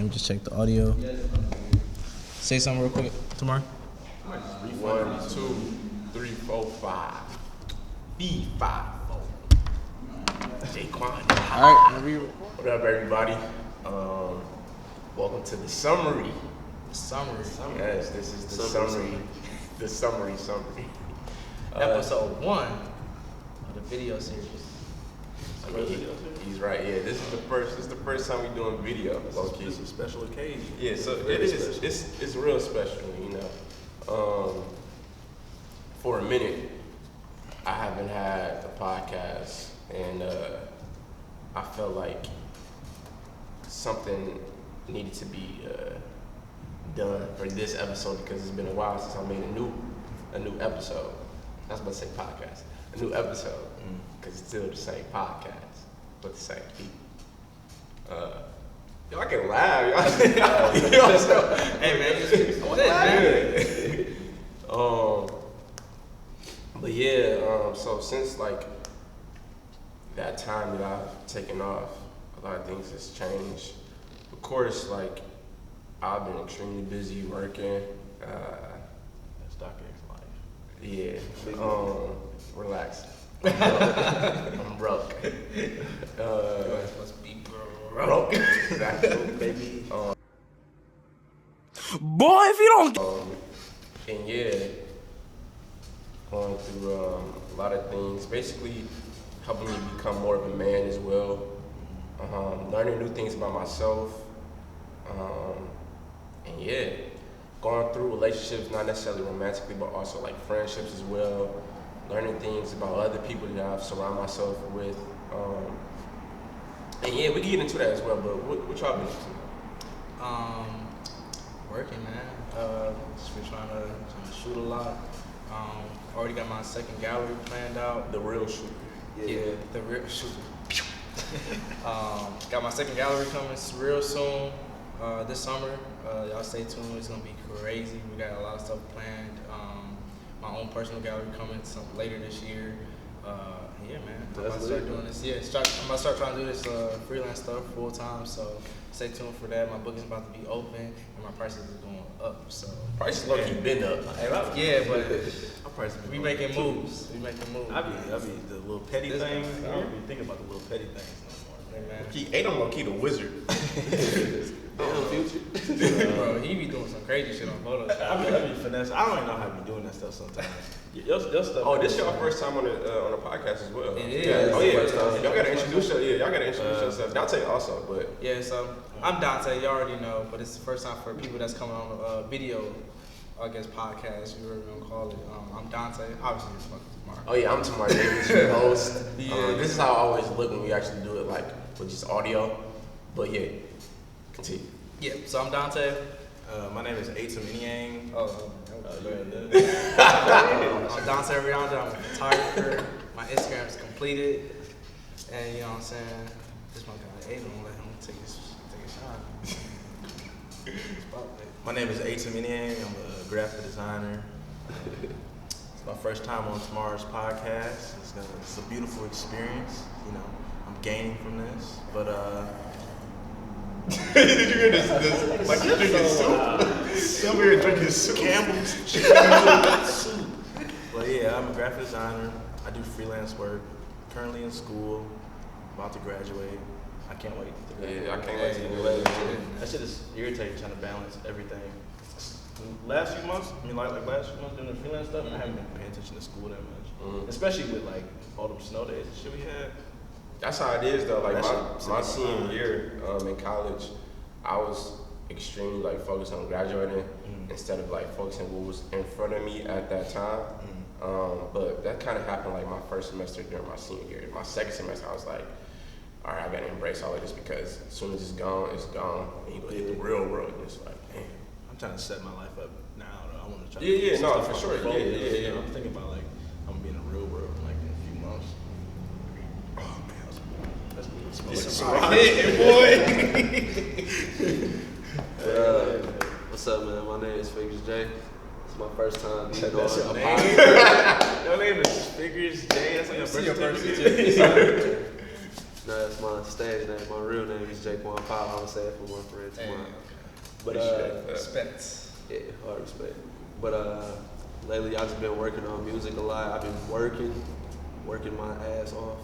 let me just check the audio. Say something real quick, Tamar. 1, 2, 3, 4, 5. B5. Jaquan. All right, What up, everybody? Welcome to the summary. summary. Yes, this is the summary. The summary. Episode 1 of the video series. He's right. Yeah, this is the first time we doing video. Low-key. It's a special occasion. Yeah, so it is. It's real special, you know. For a minute, I haven't had a podcast, and I felt like something needed to be done for this episode because it's been a while since I made a new episode. I was about to say podcast, a new episode, because it's still the same podcast, but the same people. Y'all can laugh, y'all. You know, so, Hey man, what's that, man? But yeah, so since like that time that I've taken off, a lot of things has changed. Of course, like I've been extremely busy working. That's Dr. X life. Yeah. Relax. I'm broke. Must be Broke. Exactly, baby. Boy, if you don't. And yeah, going through a lot of things, basically helping me become more of a man as well. Learning new things about myself. And yeah, going through relationships, not necessarily romantically, but also like friendships as well. Learning things about other people that I've surrounded myself with. And yeah, we can get into that as well, but what y'all been into? Working, man. Just been trying to shoot a lot. Already got my second gallery planned out. The real shooter. Yeah, the real shooter. Got my second gallery coming real soon. This summer. Y'all stay tuned. It's gonna be crazy. We got a lot of stuff planned. My own personal gallery coming later this year. Yeah, man. I'm about to start doing this. Yeah, I'm about to start trying to do this freelance stuff full time. So stay tuned for that. My book is about to be open, and my prices is going up. So Prices low-key been up. yeah, but We we making moves. We making moves. I be the little petty This things. guy. I don't be thinking about the little petty things no Hey, man. He ain't on low-key the wizard. Bro, he be doing some crazy shit on Photoshop. more. I be finesse. I don't even know how to be doing that stuff sometimes. Your stuff. Oh, this y'all first time on the podcast as well. It is. Yeah. Oh yeah. First time. Y'all gotta introduce yourself. Dante also, but Yeah, so I'm Dante, you already know, but it's the first time for people that's coming on a video, I guess, podcast, you whatever you want to call it. I'm Dante, obviously it's fucking tomorrow. oh yeah, I'm Tamar Davis, your host. Yeah. This is how I always look when we actually do it, like with just audio. But yeah, continue. Yeah, so I'm Dante. My name is Atum Inyang. I'm Dante Rianda, I'm a photographer. My Instagram is completed. And you know what I'm saying? This my guy, Aiden, I'm gonna let him take a shot. My name is Atum Inyang. I'm a graphic designer. It's my first time on Tamar's podcast. It's a beautiful experience. You know, I'm gaining from this, but Did you hear this? Like you're drinking soup. Over here drinking soup. Campbell's chicken soup. But yeah, I'm a graphic designer. I do freelance work. Currently in school. About to graduate. I can't wait to graduate. Yeah, I can't wait to get later. That shit is irritating trying to balance everything. Last few months, last few months doing the freelance stuff, I haven't been paying attention to school that much. Especially with like all them snow days and shit we had. That's how it is though. Like That my shit- senior year in college, I was extremely like focused on graduating instead of like focusing what was in front of me at that time. But that kind of happened like my first semester during my senior year. My second semester, I was like, all right, I gotta embrace all of this because as soon as it's gone, it's gone. And you go hit the real world, and it's like, damn. I'm trying to set my life up now. Though. I want to try. Yeah, to yeah, do no, stuff for on sure. the phone. Yeah. You know, I'm thinking about like I'm gonna be in the real world like in a few months. Oh man, that's What's up, man? My name is Figures J. It's my first time being That's on your a name? podcast. Your name is Figures J. That's like your See your birth birth certificate. No, that's my stage name. My real name is Jaquan Powell. I'm gonna say it for my friend Hey, tomorrow. okay. But Appreciate that. Respect. yeah, hard respect. But lately I just been working on music a lot. I've been working my ass off.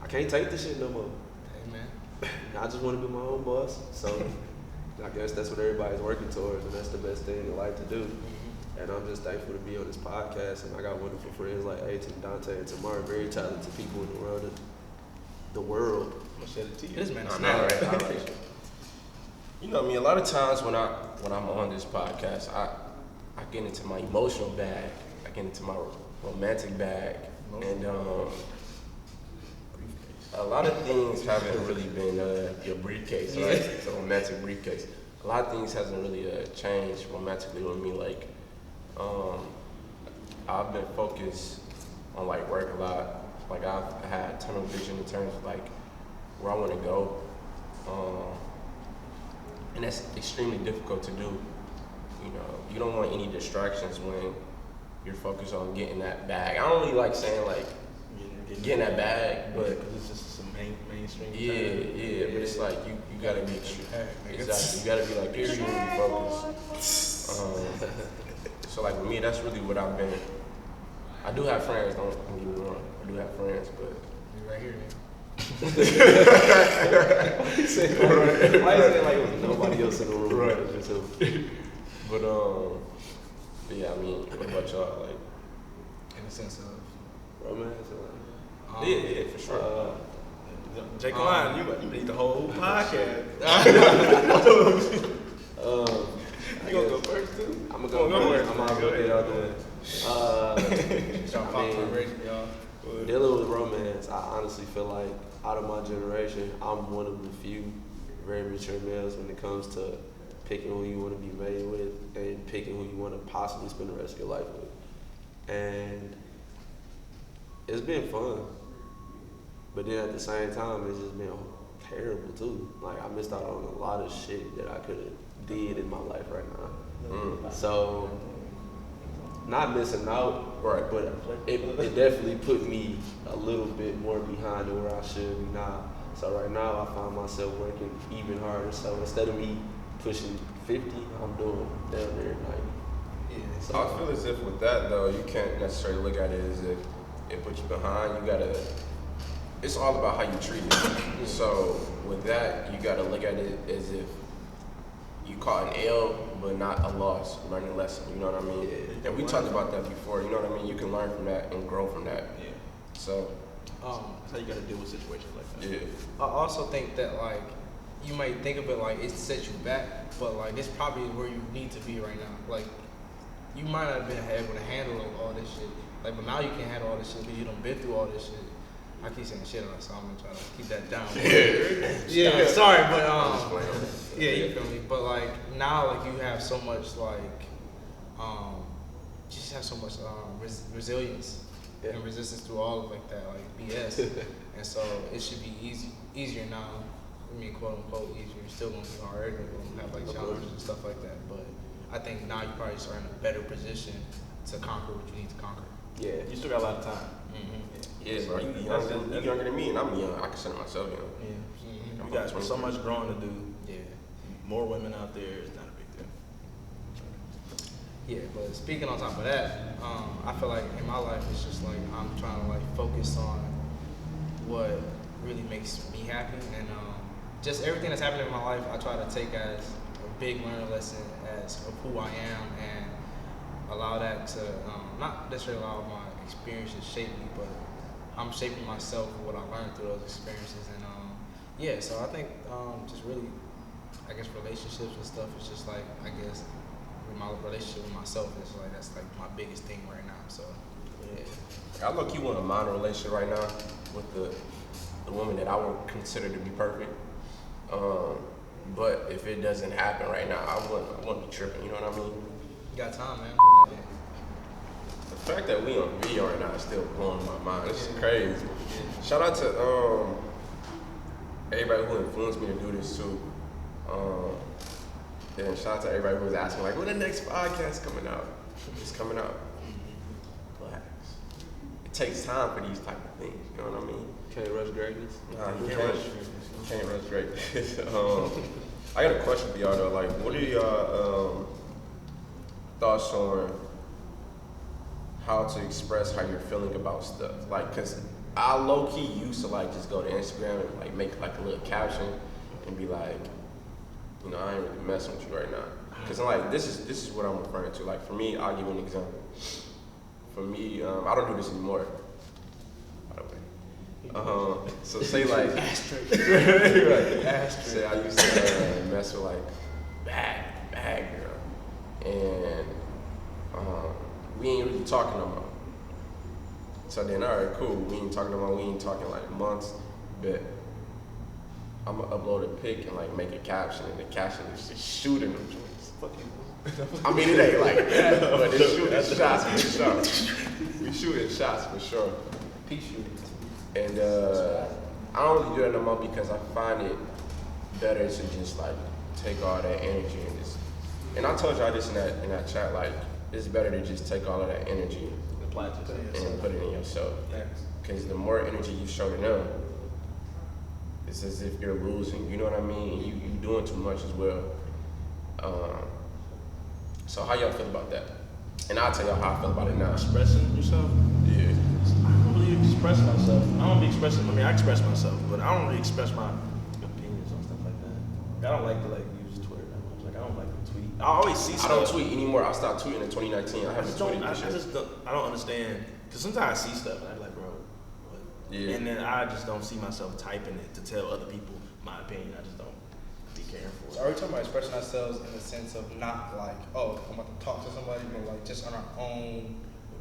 I can't take this shit no more. Hey, man. I just want to be my own boss. So I guess that's what everybody's working towards, and that's the best thing in life to do. And I'm just thankful to be on this podcast, and I got wonderful friends like Aiton, Dante, and Tamar, very talented people in the world. I'm gonna shed it to you. This man is I snap. know, right? I like it. You know, I mean, a lot of times when I'm on this podcast, I get into my emotional bag, I get into my romantic bag, and a lot of things haven't really been your briefcase, right? It's a romantic briefcase. A lot of things hasn't really changed romantically with me. Like, I've been focused on like work a lot. Like I've had tunnel vision in terms of like where I want to go, and that's extremely difficult to do. You know, you don't want any distractions when you're focused on getting that bag. I don't really like saying like getting that bag, but it's just some mainstream. yeah, but it's like you gotta be exactly. You gotta be like extremely focused. So like with me, that's really what I've been. I do have friends. Don't get me wrong. I do have friends, but You right here, man. Why you say like it was nobody else in the room? Right. Just him. but yeah. I mean, what about y'all? Like, In the sense of, Romance. yeah, for sure. Jake Line, you need the whole podcast. You gonna go first too? I'm gonna go first. I'm gonna get out the way. y'all I pop mean, ready, y'all. Dealing with romance, I honestly feel like out of my generation, I'm one of the few very mature males when it comes to picking who you want to be made with and picking who you want to possibly spend the rest of your life with. And it's been fun, but then at the same time, it's just been terrible too. Like I missed out on a lot of shit that I could have did in my life right now. So, not missing out, Right. but it definitely put me a little bit more behind than where I should be now. So right now I find myself working even harder. So instead of me pushing 50, I'm doing down there at 90. Yeah. So I feel as if with that though, you can't necessarily look at it as if it puts you behind. You gotta. It's all about how you treat it. So with that, you gotta look at it as if you caught an L, but not a loss, learning a lesson. You know what I mean? Yeah. And we talked about that before. You know what I mean? You can learn from that and grow from that. Yeah. So That's how you gotta deal with situations like that. yeah. I also think that like you might think of it like it sets you back, but like it's probably where you need to be right now. Like you might not have been able to handle all this shit. Like, but now you can handle all this shit because you done been through all this shit. I keep saying shit on it, so I'm gonna try to keep that down. Yeah, sorry, but yeah, you feel me. But like now, like you have so much like, you just have so much resilience and resistance through all of like that, like BS. And so it should be easier now. I mean, quote unquote easier. You're still gonna be hard. You're gonna have like challenges and stuff like that. But I think now you probably just are in a better position to conquer what you need to conquer. Yeah. You still got a lot of time. Yeah, bro. You That's- younger than me, and I'm young. I consider myself young. Yeah. You got so much growing to do. Yeah. More women out there is not a big deal. Yeah, but speaking on top of that, I feel like in my life it's just like I'm trying to like focus on what really makes me happy, and just everything that's happening in my life I try to take as a big learning lesson as of who I am, and allow that to not necessarily allow my experiences shape me, but I'm shaping myself with what I learned through those experiences. And yeah, so I think just really, I guess relationships and stuff is just like, I guess with my relationship with myself is like, that's like my biggest thing right now. So yeah. I look, you want a minor relationship right now with the woman that I would consider to be perfect. But if it doesn't happen right now, I wouldn't be tripping. You know what I mean? You got time, man. Yeah. The fact that we on video right now is still blowing my mind. This is crazy. Shout out to everybody who influenced me to do this too. And shout out to everybody who was asking like, when the next podcast coming out? It's coming out. Relax. takes time for these type of things. You know what I mean? Can't rush greatness. Nah, you can't can't rush greatness. I got a question for y'all though. Like, what are y'all thoughts on how to express how you're feeling about stuff? Like, cause I low key used to like just go to Instagram and like make like a little caption and be like, you know, I ain't really messing with you right now. Cause I'm like, this is what I'm referring to. Like for me, I'll give you an example. For me, I don't do this anymore. By the way. So say like, Asterisk. right. Asterisk. Say I used to mess with like bad girl, and we ain't really talking no more. So then, all right, cool. We ain't talking no more. We ain't talking like months, but I'm gonna upload a pic and like make a caption, and the caption is just shooting them joints. Fuck you. I mean, it ain't like that, but it's shooting shots for sure. We shooting shots for sure. Peace shooting. And I don't really do that no more because I find it better to just like take all that energy and just. And I told y'all this in that chat, like it's better to just take all of that energy Apply to and put it in yourself. Because the more energy you show to them, it's as if you're losing. You know what I mean? You doing too much as well. So how y'all feel about that? And I'll tell y'all how I feel about it now. Expressing yourself? Yeah. I don't really express myself. I express myself, but I don't really express my opinions on stuff like that. I don't like to like use Twitter that much. Like I don't like to tweet. I always see stuff. I don't tweet anymore. I stopped tweeting in 2019. I I haven't just don't. tweeted this year. I don't understand. Cause sometimes I see stuff and I'm like, bro, what? Yeah. And then I just don't see myself typing it to tell other people my opinion. I just don't be caring for it. So are we talking about expressing ourselves in the sense of not like, oh, I'm about to talk to somebody, but like just on our own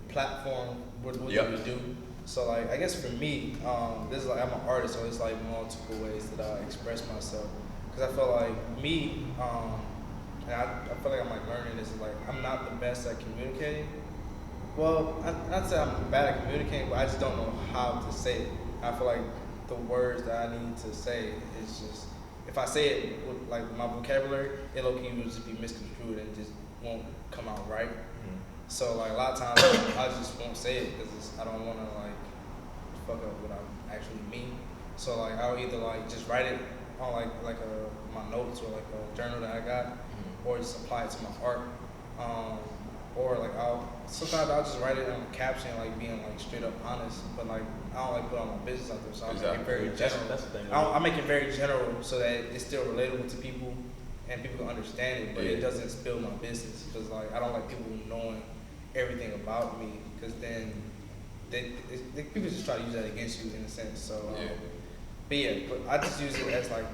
platform, what do we do? So like, I guess for me, this is like, I'm an artist, so it's like multiple ways that I express myself. Cause I feel like me, and I feel like I'm like learning this, is like, I'm not the best at communicating. Well, not say I'm bad at communicating, but I just don't know how to say it. I feel like the words that I need to say is just, if I say it with like my vocabulary, it low-key will just be misconstrued and just won't come out right. Mm-hmm. So like a lot of times I just won't say it because I don't want to like fuck up what I actually mean. So like I'll either like just write it on like my notes or like a journal that I got, or just apply it to my art. Or like sometimes I'll just write it on a caption, like being like straight up honest, but like I don't like put all my business out there, so I make it very general. That's the thing. I make it very general so that it's still relatable to people and people can understand it, but it doesn't spill my business, because like I don't like people knowing everything about me, because then people just try to use that against you in a sense. So, but I just use it as like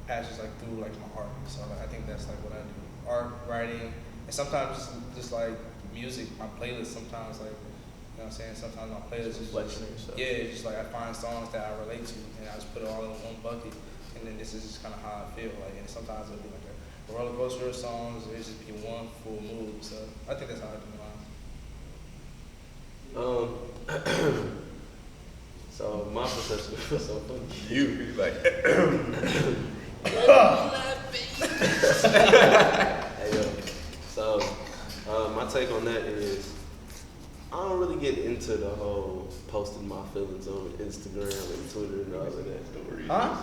passions like through like my art. So like, I think that's like what I do: art, writing. And sometimes just like music, my playlist sometimes like, you know what I'm saying, sometimes my playlist is reflection of yourself. Yeah, it's just like I find songs that I relate to and I just put it all in one bucket, and then this is just kind of how I feel. Like, and sometimes it'll be like a roller coaster of songs, or it just be one full mood. So I think that's how I do mine. So my perception was so funny. You like. Hey, yo. So, my take on that is, I don't really get into the whole posting my feelings on Instagram and Twitter and all of that. Huh?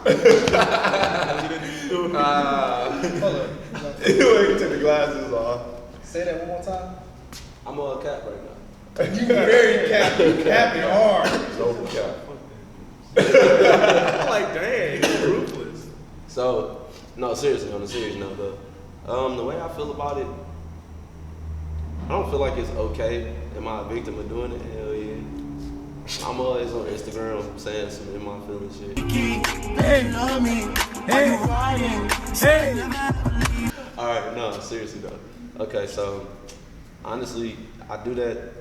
Hold up. You took the glasses off. Say that one more time. I'm on cap right now. You very capping hard. No cap. I'm like, dang, it's ruthless. So, no, seriously, on a serious note though, the way I feel about it, I don't feel like it's okay. Am I a victim of doing it? Hell yeah. I'm always on Instagram saying some in my feelings shit. Hey, love me. Hey, hey. Alright, no, seriously though. Okay, so honestly, I do that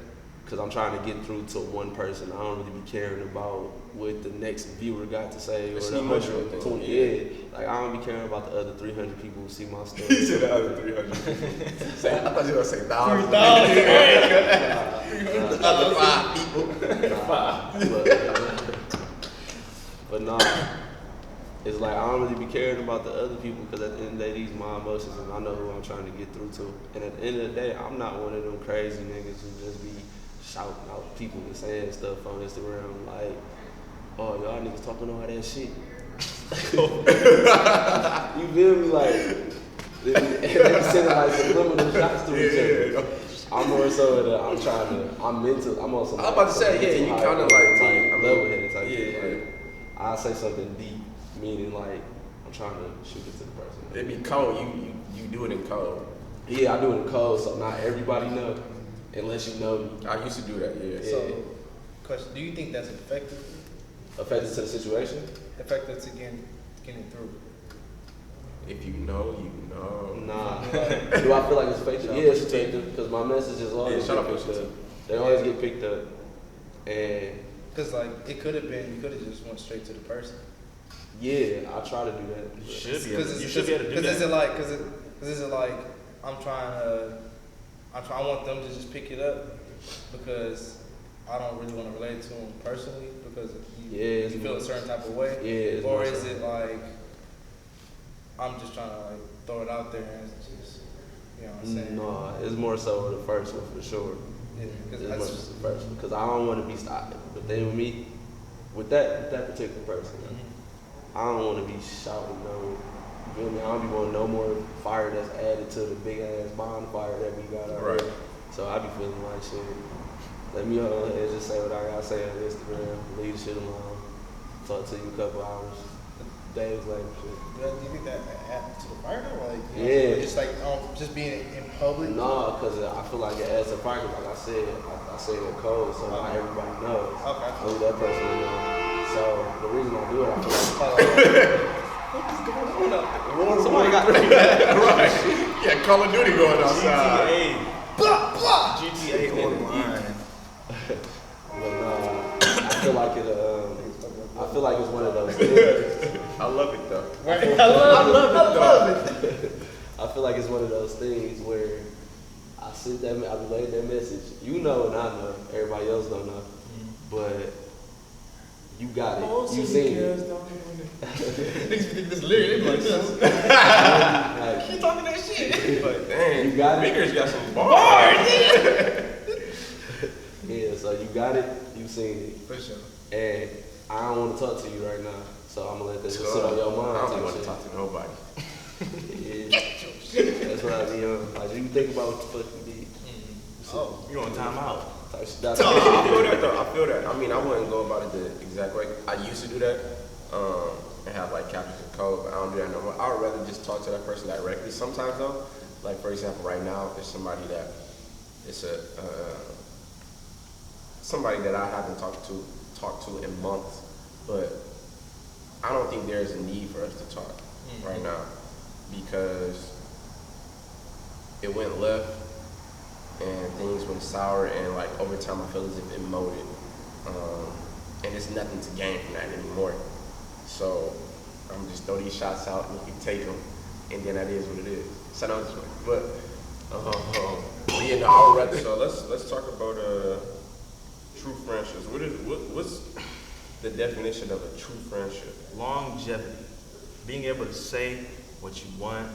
because I'm trying to get through to one person. I don't really be caring about what the next viewer got to say, It's or the an emotional thing. 120. Yeah, like I don't be caring about the other 300 people who see my story. He said the other 300 people. I thought you were going to say 1,000. 3,000. The other 5 people. But no, it's like I don't really be caring about the other people, because at the end of the day, these my emotions, and I know who I'm trying to get through to. And at the end of the day, I'm not one of them crazy niggas who just be shouting out people and saying stuff on Instagram like, "Oh, y'all niggas talking all that shit." You feel me? Like, they be sending like subliminal shots to each other. I'm more so that I'm also. I was about to say, yeah, you kind of like me. level-headed type. Yeah. Like, I say something deep, meaning like I'm trying to shoot it to the person. It be cold. You do it in code. Yeah, I do it in code, so not everybody know, unless you know me. I used to do that. Yeah. So, question: do you think that's effective? Affected to the situation? Effective to getting through? If you know, you know. Nah. Do I feel like it's effective? Yeah, it's effective because my messages always shout get out picked Pusha up. They always get picked up, and Because like it could have been, you could have just went straight to the person. yeah, I try to do that. You should be able Because to, you should be able to do is that. it like, because is it like I want them to just pick it up because I don't really want to relate to them personally because Yeah, you feel a certain type of way, Yeah, it's or more is so. it like I'm just trying to like throw it out there and it's just, you know what I'm saying? No, it's more so the first one for sure. Yeah, 'cause It's that's more just- so the first one because I don't want to be stopped. But then with me, with that particular person, I don't want to be shouting no. You feel me? I don't be wanting no more fire that's added to the big ass bonfire that we got already. Right. So I be feeling like shit. Let me go ahead and just say what I gotta say on Instagram. Leave the shit alone. Talk to you a couple hours, days later. Shit. Do you think that added to the fire though? Like, you know, Yeah. just like just being in public. No, because I feel like it adds to fire. 'Cause like I said, I say it in code, so not everybody knows Okay. who that person is. So the reason I do it, I feel like somebody got Right. Yeah, Call of Duty going outside. GTA Online. But I feel like it. I feel like it's one of those things. I love it though. I feel like it's one of those things where I relayed that message. You know and I know. Everybody else don't know. But you got it. You seen it. Niggas think this lyric, they be like, Like, you talking that shit? Like, dang, You got it? Bigger's got some bars. yeah, so you got it. You seen For sure. it. And I don't want to talk to you right now. So I'm gonna let that just sit on your mind. I don't type want to shit. talk to nobody. Yeah. That's what I be on. Like you think about what the fuck you did. Oh. You on timeout. Type shit. That's I feel that though. I feel that. I mean, I wouldn't go about it the exact way. I used to do that and have like captions and code, but I don't do that no more. I would rather just talk to that person directly. Sometimes though, like for example, right now, there's somebody that it's somebody that I haven't talked to in months, but I don't think there's a need for us to talk right now because it went left and things went sour, and like over time I feel as if it molded, and there's nothing to gain from that anymore. So I'm just throw these shots out and you can take them, and then that is what it is. Shout out this way, but yeah, no, I would rather. So let's talk about true friendships. What's the definition of a true friendship? Longevity. Being able to say what you want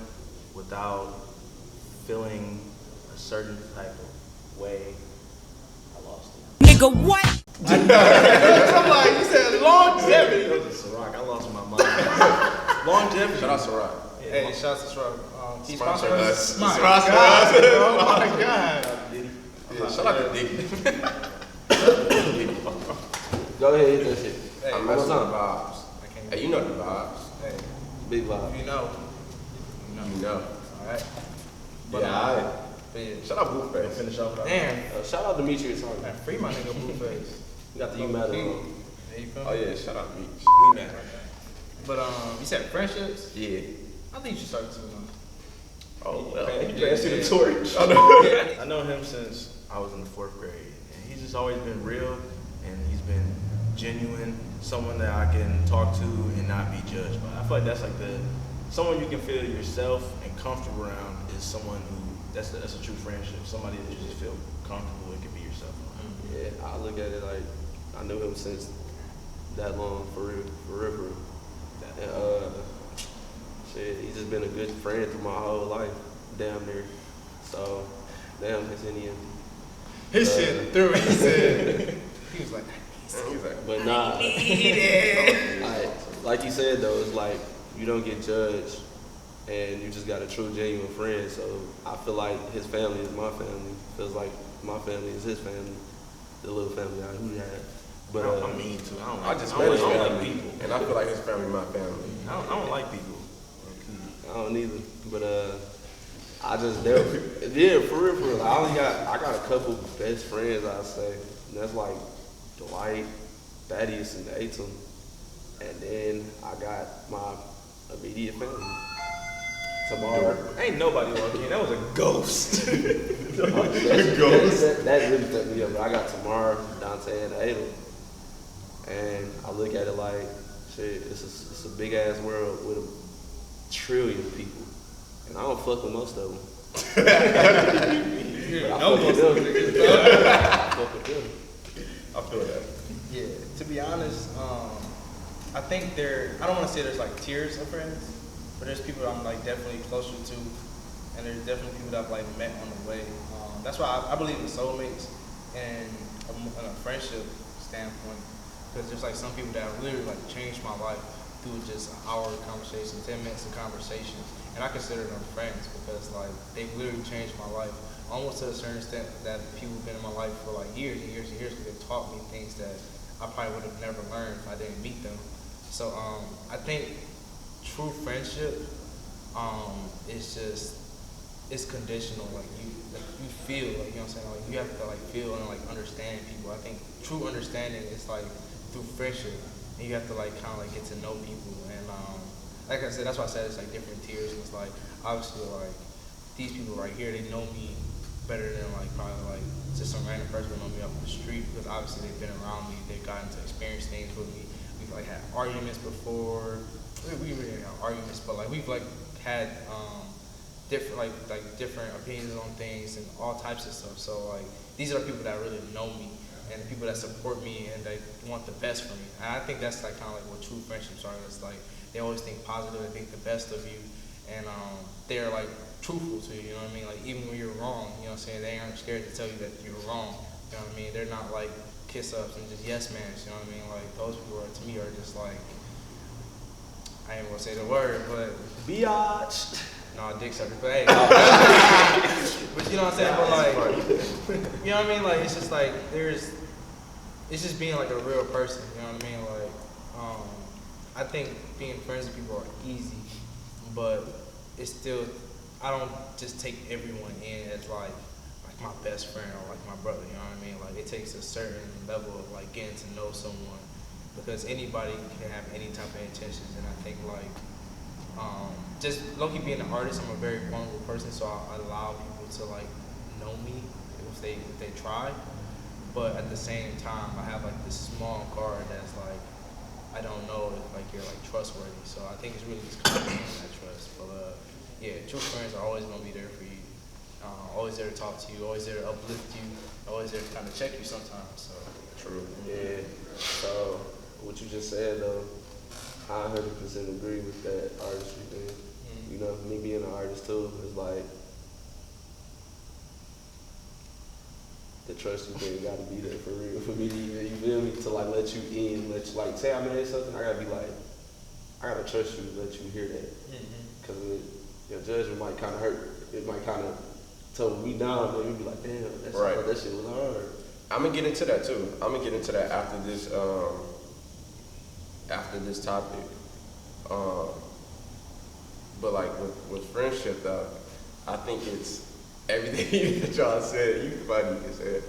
without feeling a certain type of way. I lost it. Nigga, what? I'm like, you said longevity. It was a Ciroc. I lost my mind. Longevity. Shout out Ciroc. Hey, shout out to Shrug. He Sponsor sponsored us. My Sponsor God. us. Oh my God. Yeah, shout out to Diddy. Go ahead, hit that shit. Hey, I'm one messing with more the time. vibes. Hey, you know the vibes. Hey, Big vibe. you know. You know. All right. Yeah, alright. But yeah. Shout out Blueface. Finish off. Damn. Shout out Demetrius Harvey. Man, free my nigga Blueface. You got the you matter on. Yeah, you feel me? Oh yeah, shout out Beach. We met. But you said friendships? Yeah. I think you should start too much. Oh well. Okay. He passed you the torch. I know him since I was in the 4th grade, and he's just always been real, and he's been genuine, someone that I can talk to and not be judged by. I feel like that's like someone you can feel yourself and comfortable around is someone who, that's a true friendship, somebody that you just feel comfortable and can be yourself around. Yeah, I look at it like I knew him since that long, for real, for real, for real. And shit, he's just been a good friend through my whole life, damn near. So, damn, Hassinian. His shit through. He said, he was like, He's like, But nah, like you said though, it's like you don't get judged, and you just got a true, genuine friend. So I feel like his family is my family. Feels like my family is his family. The little family I who had. But I'm mean too. I don't I like, just I met don't, his I don't like family, people. and I feel like his family my family. I don't like people. I don't either. But I just never. Yeah, for real. I got a couple best friends, I'd say. And that's like Dwight, Thaddeus, and Atum. And then I got my immediate family. Tomorrow. Ain't nobody walking in. That was a ghost. That really set me up. But I got Tamar, Dante, and Adam. And I look at it like, shit, it's a big ass world with a trillion people. And I don't fuck with most of them. But I fuck with them. I fuck with them. I feel that. yeah. To be honest, I think I don't want to say there's like tiers of friends, but there's people I'm like definitely closer to, and there's definitely people that I've like met on the way. That's why I believe in soulmates and a friendship standpoint, because there's like some people that have literally like changed my life through just an hour of conversation, 10 minutes of conversation, and I consider them friends because like they've literally changed my life almost to a certain extent that people have been in my life for like years and years and years because they've taught me things that I probably would have never learned if I didn't meet them. So I think true friendship it's conditional. Like you feel, like, you know what I'm saying? Like you have to like feel and like understand people. I think true understanding is like through friendship, and you have to like kind of like get to know people. And like I said, that's why I said it's like different tiers. It's like obviously like these people right here, they know me better than like probably like just some random person who know me off the street, because obviously they've been around me, they've gotten to experience things with me. We've like had arguments before. We really had arguments, but like we've like had different different opinions on things and all types of stuff. So like these are the people that really know me and the people that support me and they want the best for me. And I think that's like kind of like what true friendships are. It's like they always think positive, they think the best of you, and they're like truthful to you. You know what I mean? Like even when you're wrong, you know what I'm saying, they aren't scared to tell you that you're wrong. You know what I mean? They're not like kiss ups and just yes mans. You know what I mean? Like those people are, to me, are just like, I ain't gonna say the word, but Biatch. no, dick sucker. But hey, but you know what I'm saying? But like, you know what I mean? Like it's just like it's just being like a real person. You know what I mean? Like, I think being friends with people are easy, but it's still, I don't just take everyone in as like my best friend or like my brother. You know what I mean? Like it takes a certain level of like getting to know someone, because anybody can have any type of intentions, and I think like. Just low-key being an artist, I'm a very vulnerable person, so I allow people to like know me if they try. But at the same time, I have like this small guard that's like, I don't know if like you're like trustworthy. So I think it's really just coming that trust. But yeah, true friends are always gonna be there for you. Always there to talk to you, always there to uplift you, always there to kind of check you sometimes. So True. Yeah. So what you just said though, I 100% agree with that artistry thing. You know, me being an artist too, is like the trust you thing gotta be there for real for me to even, you feel me, to like let you in, let you like say I made something, I gotta be like, I gotta trust you to let you hear that. Cause your judgment might kinda hurt. It might kinda tone me down, but you'd be like, damn, that's Right. that shit was hard. I'm gonna get into that too. I'm gonna get into that after this topic. But like with friendship though, I think it's everything that y'all said. You funny as hell.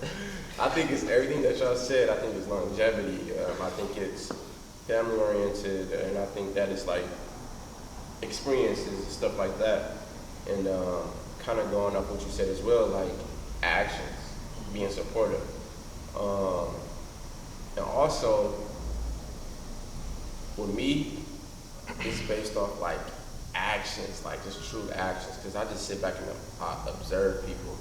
I think it's everything that y'all said. I think it's longevity. I think it's family oriented, and I think that is like experiences and stuff like that. And kind of going off what you said as well, like actions, being supportive. And also, with me, it's based off like actions, like just true actions. Cause I just sit back and I observe people,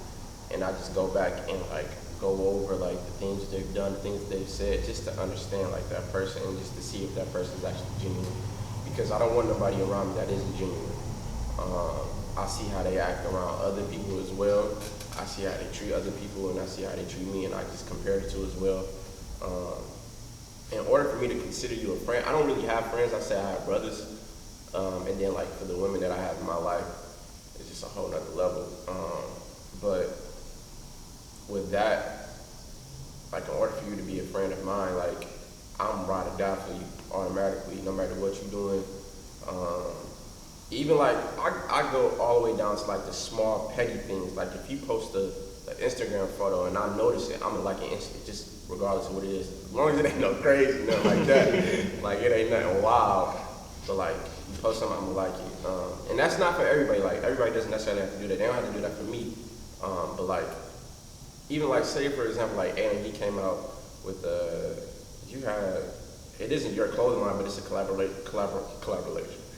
and I just go back and like go over like the things that they've done, the things that they've said, just to understand like that person and just to see if that person is actually genuine. Because I don't want nobody around me that isn't genuine. I see how they act around other people as well. I see how they treat other people, and I see how they treat me, and I just compare the two as well. In order for me to consider you a friend, I don't really have friends. I say I have brothers, and then like for the women that I have in my life, it's just a whole nother level. But with that, like in order for you to be a friend of mine, like I'm ride or die for you automatically, no matter what you're doing. Even like I go all the way down to like the small petty things. Like if you post an Instagram photo and I notice it, I'm gonna like it instantly, just regardless of what it is. As long as it ain't no crazy, nothing like that. Like it ain't nothing wild. But like you post something, I'm gonna like it. And that's not for everybody. Like everybody doesn't necessarily have to do that. They don't have to do that for me. But like even like say for example like Aiden, he came out with it isn't your clothing line, but it's a collaboration.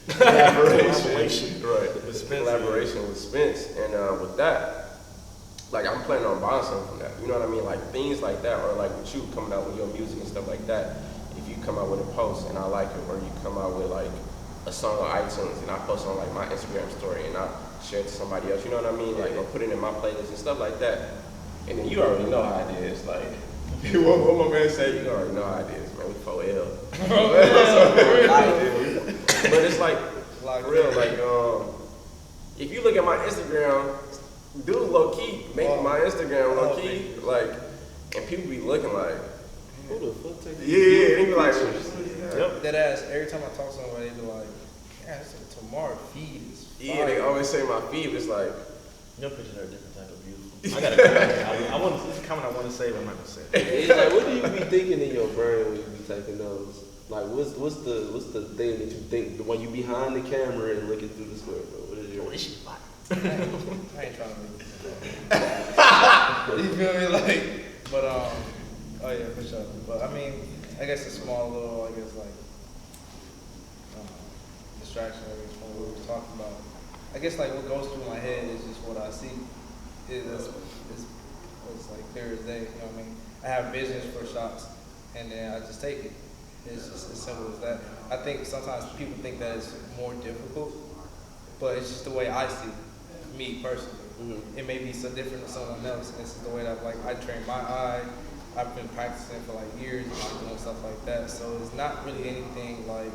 Collaboration, right? Collaboration with Spence, and with that, like I'm planning on buying something from that. You know what I mean? Like things like that, or like with you coming out with your music and stuff like that. If you come out with a post and I like it, or you come out with like a song on iTunes and I post on like my Instagram story and I share it to somebody else. You know what I mean? Like or put it in my playlist and stuff like that. And then you already know how it is. Like what my man said, you already know how it is, man. We 4L. But it's like for real, like if you look at my Instagram, dude low key making my Instagram low key, like, and people be looking like, Who the fuck take yeah, they be like, Yep. That ass, every time I talk to somebody, they be like, yeah, tomorrow feed is fire. yeah, they always say my feed is like, Your pictures are a different type of beautiful. I got a comment. I want this comment I want to say, but I'm not gonna say it. It's like, what do you be thinking in your brain when you be taking those? Like, what's the thing that you think when you behind the camera and looking through the square? What is your? I ain't trying to make it. You feel me? Like, but oh yeah, for sure. But I mean, I guess a small little, distraction from what we were talking about. I guess like what goes through my head is just what I see. It's like clear as day. You know what I mean? I have visions for shots, and then I just take it. It's just as simple as that. I think sometimes people think that it's more difficult, but it's just the way I see it, me personally. Mm-hmm. It may be so different to someone else. This is the way that I train my eye. I've been practicing for like years, and stuff like that. So it's not really anything like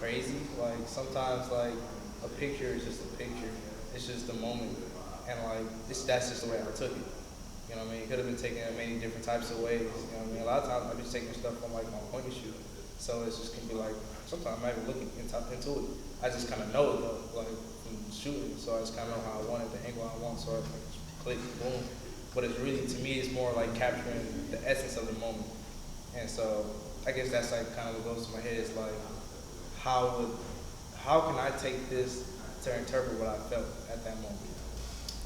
crazy. Like sometimes like a picture is just a picture. It's just a moment, and like that's just the way I took it. You know what I mean? It could have been taken in many different types of ways. You know what I mean? A lot of times I'm just taking stuff from like my point of view. So it's just gonna be like, sometimes I'm not even looking into it. I just kind of know it though, like from shooting. So I just kind of know how I want it, the angle I want. So I just click, boom. But it's really, to me, it's more like capturing the essence of the moment. And so I guess that's like kind of what goes to my head. It's like, how can I take this to interpret what I felt at that moment?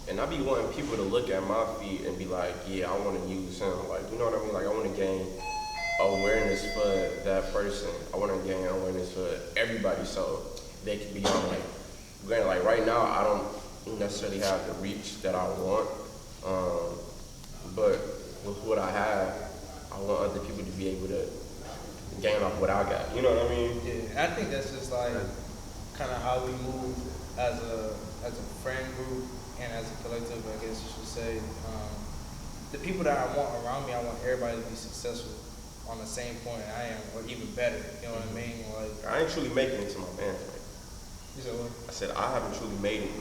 and I be wanting people to look at my feed and be like, yeah, I want to use him. Like, you know what I mean? Like, I want to gain awareness for that person. I want to gain awareness for everybody so they can be on, like, granted, like, right now, I don't necessarily have the reach that I want. But with what I have, I want other people to be able to gain off what I got. You know what I mean? Yeah, and I think that's just like kind of how we move as a friend group and as a collective, I guess you should say. The people that I want around me, I want everybody to be successful on the same point I am, or even better. You know what I mean? Like, I ain't truly making it to my fans. Right? You said what? I said I haven't truly made it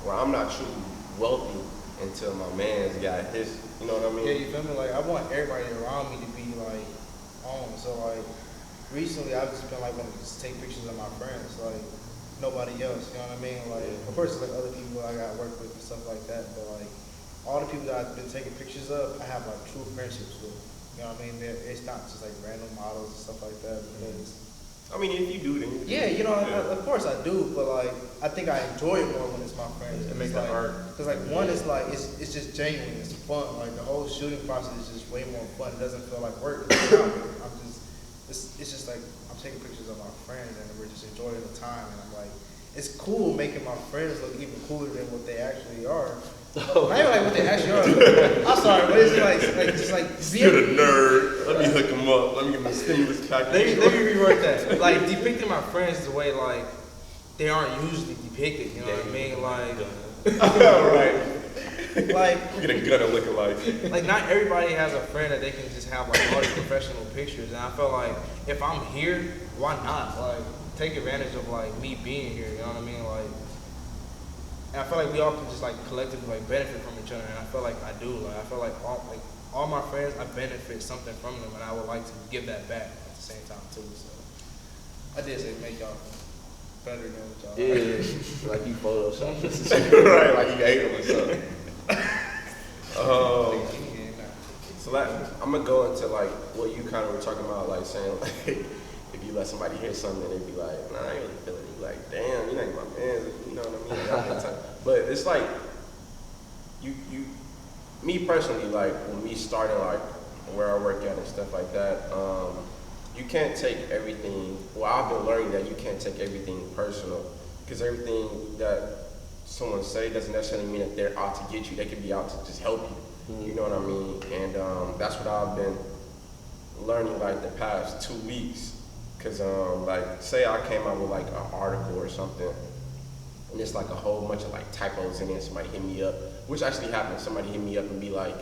where I'm not truly wealthy until my man's got his. You know what I mean? Yeah, you feel me? Like, I want everybody around me to be like on. So like, recently I've just been like wanting to just take pictures of my friends, like nobody else. You know what I mean? Like, of course, like other people I got to work with and stuff like that. But like, all the people that I've been taking pictures of, I have like true friendships with. You know what I mean? It's not just like random models and stuff like that. Because, I mean, if you do, then you do. yeah, you know, of course I do. But like, I think I enjoy it more when it's my friends. It makes like, it hard. Because like one is like it's just genuine. It's fun. Like the whole shooting process is just way more fun. It doesn't feel like work. It's just like I'm taking pictures of my friends and we're just enjoying the time. And I'm like, it's cool making my friends look even cooler than what they actually are. Not even like what they actually are. I'm sorry, but it's like just like You're the nerd. Let me hook him up. Let me get my stimulus calculator. let me reword that. Like depicting my friends the way like they aren't usually depicted. You know what I mean? Like, Right. Like, Get a gunner looking Like not everybody has a friend that they can just have like all these professional pictures, and I feel like if I'm here, why not like take advantage of like me being here? You know what I mean? Like, and I feel like we all can just like collectively like benefit from each other, and I feel like I do. Like I feel like all my friends, I benefit something from them, and I would like to give that back at the same time too. So I did say make y'all better than what y'all. Yeah, like you Photoshop this. right, like you ate them or something. So I'm gonna go into like what you kind of were talking about, like saying like if you let somebody hear something, they'd be like, nah, I ain't really feeling it. You like, damn, you ain't my man, you know what I mean? That time. But it's like me personally, like when me starting like where I work at and stuff like that, you can't take everything. Well, I've been learning that you can't take everything personal, because everything that someone say doesn't necessarily mean that they're out to get you. They could be out to just help you. You know what I mean? And that's what I've been learning like the past 2 weeks. Cause like say I came out with like an article or something, and it's like a whole bunch of like typos in it. Somebody hit me up, which actually happened. Somebody hit me up and be like,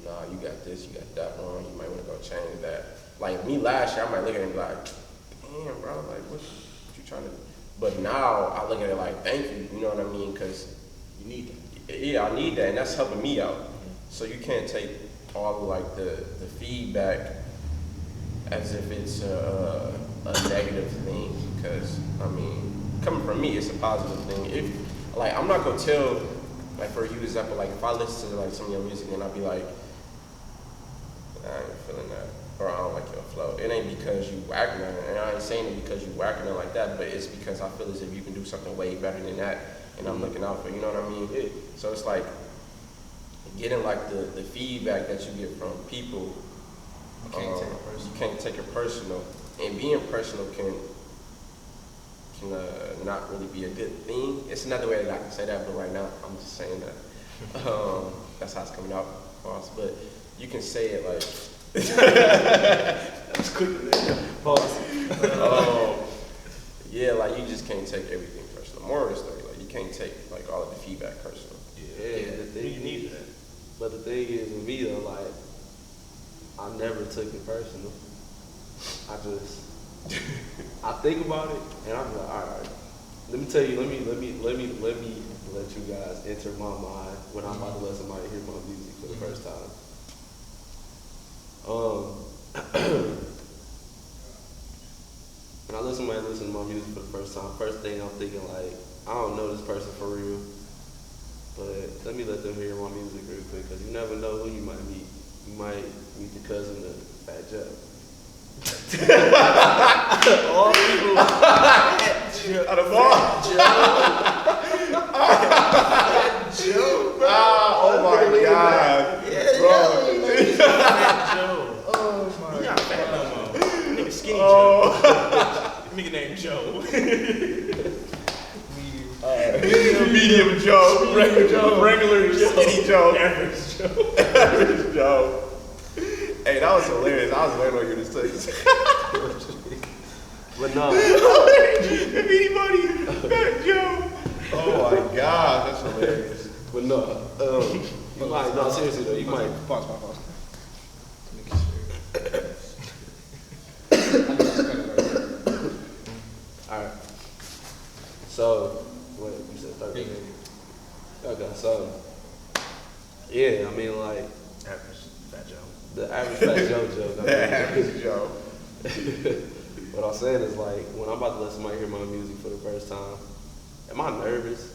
"Nah, you got this, you got that wrong. You might want to go change that." Like me last year, I might look at it and be like, "Damn, bro, like what you trying to do?" But now I look at it like, "Thank you," you know what I mean? Cause You need that. yeah, I need that, and that's helping me out. So you can't take all of like the feedback as if it's a negative thing, because I mean, coming from me, it's a positive thing. If like I'm not gonna tell, like for you example, like if I listen to like some of your music and I'll be like, I ain't feeling that, or I don't like your flow. It ain't because you whacking it, and I ain't saying it because you whacking it like that, but it's because I feel as if you can do something way better than that, and I'm looking out for you, you know what I mean? So it's like getting like the feedback that you get from people. You can't take it personal. You can't take it personal, and being personal can not really be a good thing. It's another way that I can say that, but right now I'm just saying that. That's how it's coming out, boss. But you can say it like. That's quick. Pause. Yeah, like you just can't take everything personal. More of the story, like you can't take like all of the feedback personal. Yeah, the thing You need that. But the thing is with me though, like I never took it personal. I think about it and I'm like, all right. Let me tell you. Let me let you guys enter my mind when I'm about to let somebody hear my music for the first time. When I let somebody listen to my music for the first time, first thing I'm thinking like, I don't know this person for real, but let me let them hear my music real quick, because you never know who you might meet. You might meet the cousin of Fat Joe. All people. Out of all. Joe. Oh my God. Bro. Joe. Oh my He not fat no more. Nigga skinny Oh. Joe. Nigga named Joe. Medium Joe. Regular skinny Joe. Average Joe. Average Joe. Hey, that was hilarious. I was waiting on you to say this. But no. If anybody, Fat Joe. Oh my God, that's hilarious. But no. You might, no, seriously though, you might. Pause. Alright. So, what, you said 30 minutes? Okay, so, yeah, I mean, like, Average Fat Joe. the average Fat Joe joke. I mean, Average Joe. what I'm saying is, like, when I'm about to let somebody hear my music for the first time, am I nervous?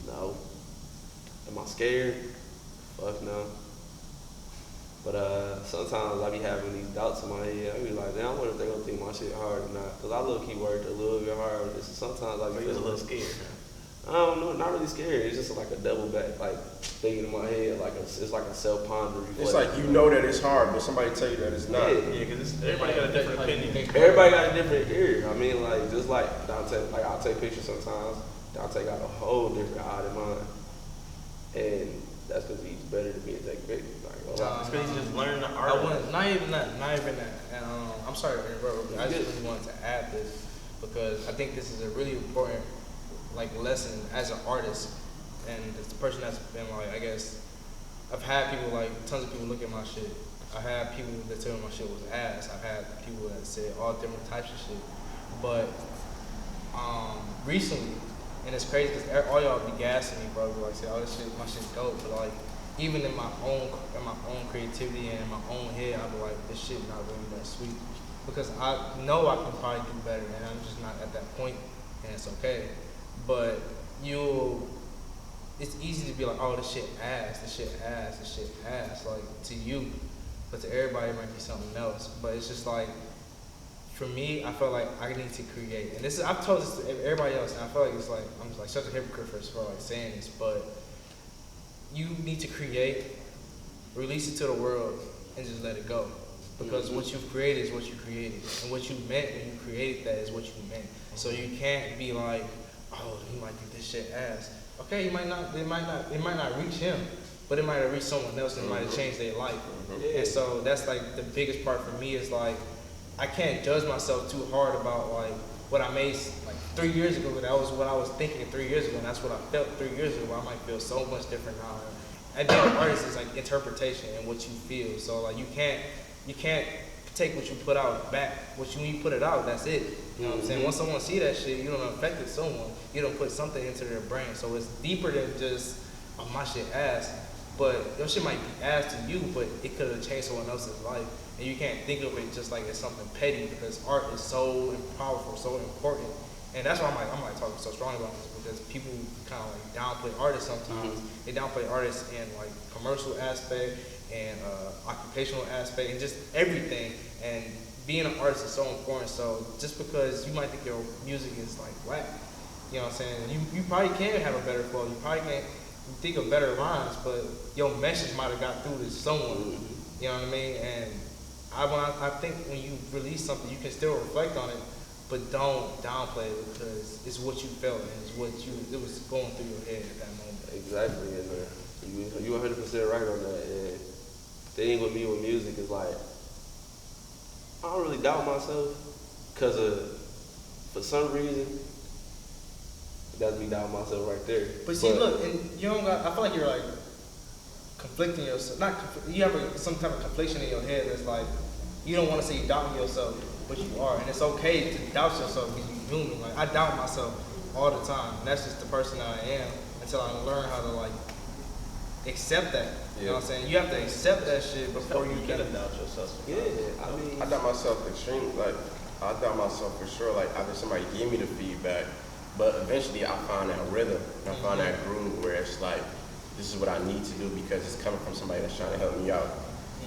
No. Am I scared? Fuck no. But sometimes I be having these doubts in my head. I be like, damn, I wonder if they gonna think my shit hard or not. Cause I low-key worked a little bit hard with this. Sometimes I So be you was a feeling little scared, I don't know, not really scared. It's just like a double back, like thinking in my head, like it's like a self-ponder reflection. It's like you know that it's hard, but somebody tell you that it's not. Yeah. Yeah, because everybody got a different opinion. Everybody got a different ear. I mean, like, just like Dante, like, I'll take pictures sometimes. Dante got a whole different eye than mine. And that's because he's better than me at taking pictures. Like, well, It's because he's just learning the I art. want not even that. And I'm sorry to interrupt, but I just really wanted to add this because I think this is a really important like lesson as an artist. and it's the person that's been like, I guess, I've had people like tons of people look at my shit. I had people that tell me my shit was ass. I've had people that said all different types of shit. But recently, and it's crazy because all y'all be gassing me, bro. Like, say, oh, this shit, my shit's dope. But like, even in my own creativity and in my own head, I be like, this shit not really that sweet. Because I know I can probably do better, and I'm just not at that point, and it's okay. But it's easy to be like, oh, this shit ass, this shit ass, this shit ass, like to you, but to everybody it might be something else. But it's just like, for me, I feel like I need to create, and this is, I've told this to everybody else, and I feel like it's like I'm like such a hypocrite for like saying this, but you need to create, release it to the world, and just let it go. Because what you've created is what you created, and what you meant when you created that is what you meant. So you can't be like, oh, he might think this shit ass. Okay, it might not reach him, but it might have reached someone else and it might have changed their life. And so that's like the biggest part for me is like, I can't judge myself too hard about like what I made like 3 years ago, but that was what I was thinking 3 years ago, and that's what I felt 3 years ago. I might feel so much different now. And being an artist is like interpretation and what you feel. So like you can't take what you put out back. When you put it out, that's it. You know what I'm saying? Once someone see that shit, you don't affect someone. You don't put something into their brain. So it's deeper than just, oh, my shit ass. But your shit might be ass to you, but it could have changed someone else's life. And you can't think of it just like it's something petty, because art is so powerful, so important. And that's why I'm like talking so strongly about this, because people kind of like downplay artists sometimes. They downplay artists in like commercial aspect and occupational aspect and just everything. And being an artist is so important. So just because you might think your music is like whack, you know what I'm saying? You probably can have a better flow. You probably can think of better lines, but your message might have got through to someone. You know what I mean? And I think when you release something, you can still reflect on it, but don't downplay it, because it's what you felt and it's what it was going through your head at that moment. Exactly, and you 100% right on that. And the thing with me with music is like, I don't really doubt myself, because for some reason, that's me doubting myself right there. But see, look, and you don't got, I feel like you're like conflicting yourself. You have some type of confliction in your head that's like, you don't want to say you're doubting yourself, but you are. And it's okay to doubt yourself because you're human. Like, I doubt myself all the time. And that's just the person that I am until I learn how to like accept that. You know what I'm saying? You have to accept that shit before you can doubt yourself. Yeah, I mean, I doubt myself extremely. Like, I doubt myself for sure. Like, after somebody give me the feedback, but eventually I find that rhythm, and I find that groove where it's like, this is what I need to do because it's coming from somebody that's trying to help me out.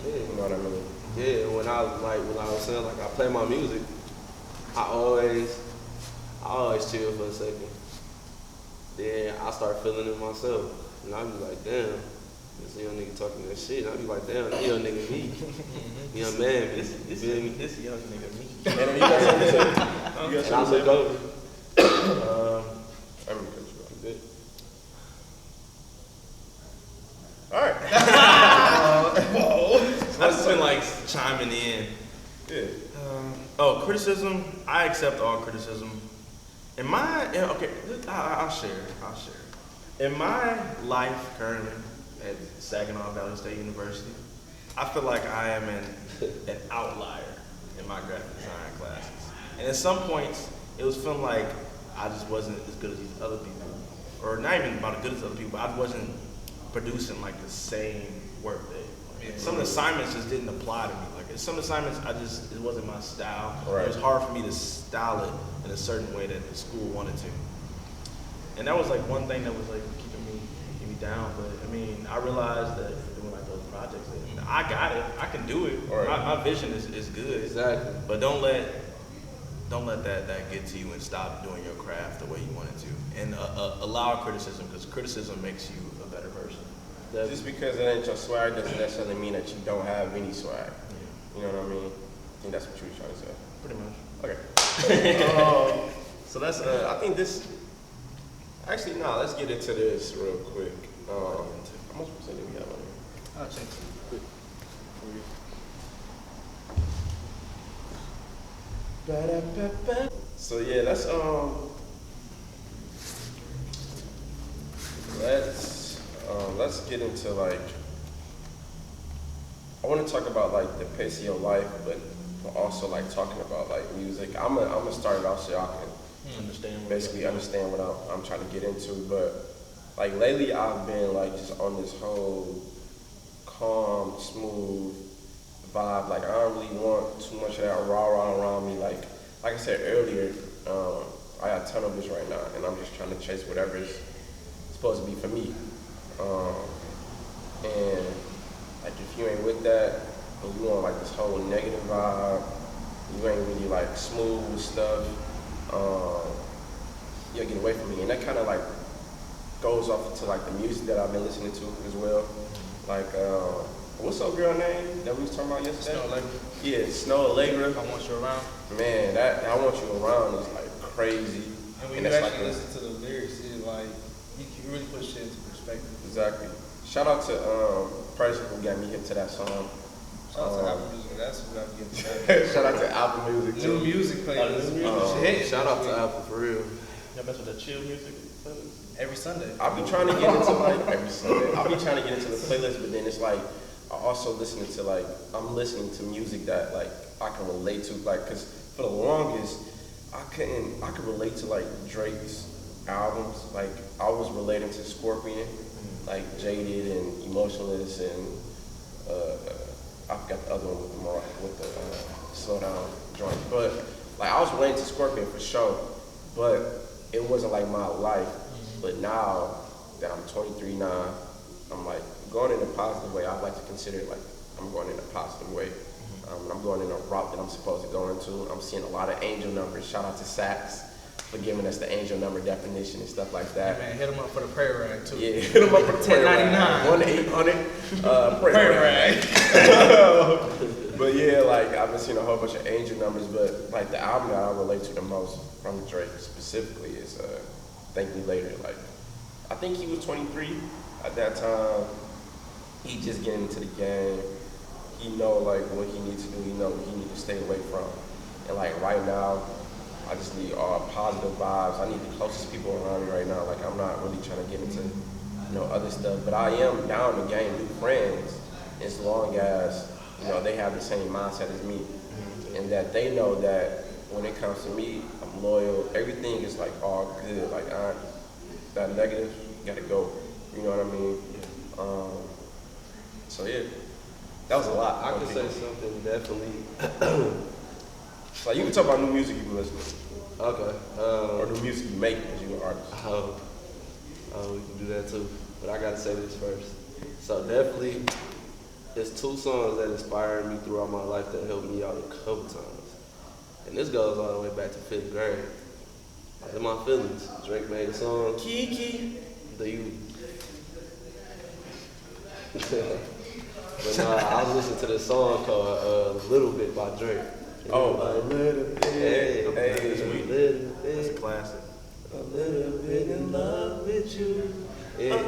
yeah, You know what I mean? yeah. When I was saying like I play my music, I always chill for a second. Then I start feeling it myself, and I be like, damn. This young nigga talking that shit, and I be like, damn, that young nigga me. Young man, this young nigga me. And then you got something to say? And I look over. I'm gonna cut you off. Good. Alright. I've just been like chiming in. Yeah. Criticism. I accept all criticism. I'll share. In my life currently at Saginaw Valley State University, I feel like I am an outlier in my graphic design classes. And at some points, it was feeling like I just wasn't as good as these other people, or not even about as good as other people. I wasn't producing like the same work that some of the assignments just didn't apply to me. Like some assignments, it wasn't my style. Right. It was hard for me to style it in a certain way that the school wanted to. And that was like one thing that was like keeping me down. But I mean, I realized that doing like those projects, I got it. I can do it. Right. My vision is good. Exactly. But don't let that get to you and stop doing your craft the way you want it to. And allow criticism, because criticism makes you a better person. Just because it ain't your swag doesn't necessarily mean that you don't have any swag. You know what I mean? I think that's what you were trying to say. Pretty much. Okay. So that's, I think this, actually, no, let's get into this real quick. How much percent do we have on here? I'll check. So yeah, let's get into like, I want to talk about like the pace of your life, but also like talking about like music. I'm gonna start it off so y'all can Understand. basically understand what I'm trying to get into. But like lately, I've been like just on this whole calm, smooth vibe. Like I don't really want too much of that rah around me. Like I said earlier, I got tunnel vision right now, and I'm just trying to chase whatever is supposed to be for me. And like if you ain't with that, and you want like this whole negative vibe, you ain't really like smooth with stuff, you'll get away from me. And that kind of like goes off to like the music that I've been listening to as well. Like, what's up girl name that we was talking about yesterday? Snow Allegra. Yeah, Snow Allegra. I want you around. Man, that I Want You Around is like crazy. And when that's you actually like listen to the lyrics, it's like you really put shit into perspective. exactly. Shout out to person who got me hip to that song. Shout out to Apple Music. That's what I'm getting to. Shout out to Apple Music New too. music playlist. Shout out to Apple for real. Y'all mess with that chill music? Every Sunday. I be trying to get into like every Sunday. I be trying to get into the playlist, but then it's like I also listening to like I'm listening to music that like I can relate to. Like, cause for the longest I could relate to like Drake's albums. Like I was relating to Scorpion, like Jaded and Emotionless, and I forgot the other one with the Slow Down joint. But like I was relating to Scorpion for sure, but it wasn't like my life. But now that I'm 23 now, I'm like going in a positive way. I like to consider it like I'm going in a positive way. I'm going in a route that I'm supposed to go into. I'm seeing a lot of angel numbers. Shout out to Sax for giving us the angel number definition and stuff like that. Man, hit him up for the prayer rag too. Yeah, hit them up for the prayer rag. 1-800 prayer rag. But yeah, like I've been seeing a whole bunch of angel numbers, but like the album that I relate to the most from Drake specifically is Thank Me Later. Like I think he was 23 at that time. He just getting into the game. He know like what he needs to do. He know what he needs to stay away from. And like right now, I just need all positive vibes. I need the closest people around me right now. Like I'm not really trying to get into other stuff, but I am down to gain new friends as long as they have the same mindset as me, and that they know that when it comes to me, I'm loyal. Everything is like all good. Like that negative gotta go. You know what I mean? So yeah, that was a lot. I could say something definitely. Like you can talk about new music you listen to. Okay. Or new music you make as you an artist. Oh, we can do that too. But I gotta say this first. So definitely, there's two songs that inspired me throughout my life that helped me out a couple times. And this goes all the way back to 5th grade. In my feelings, Drake made a song. Kiki. Do you? But no, I was listening to this song called "Little Bit" by Drake. Oh, like, little bit, hey, little bit, That's a classic. a little bit in love with you. Yeah.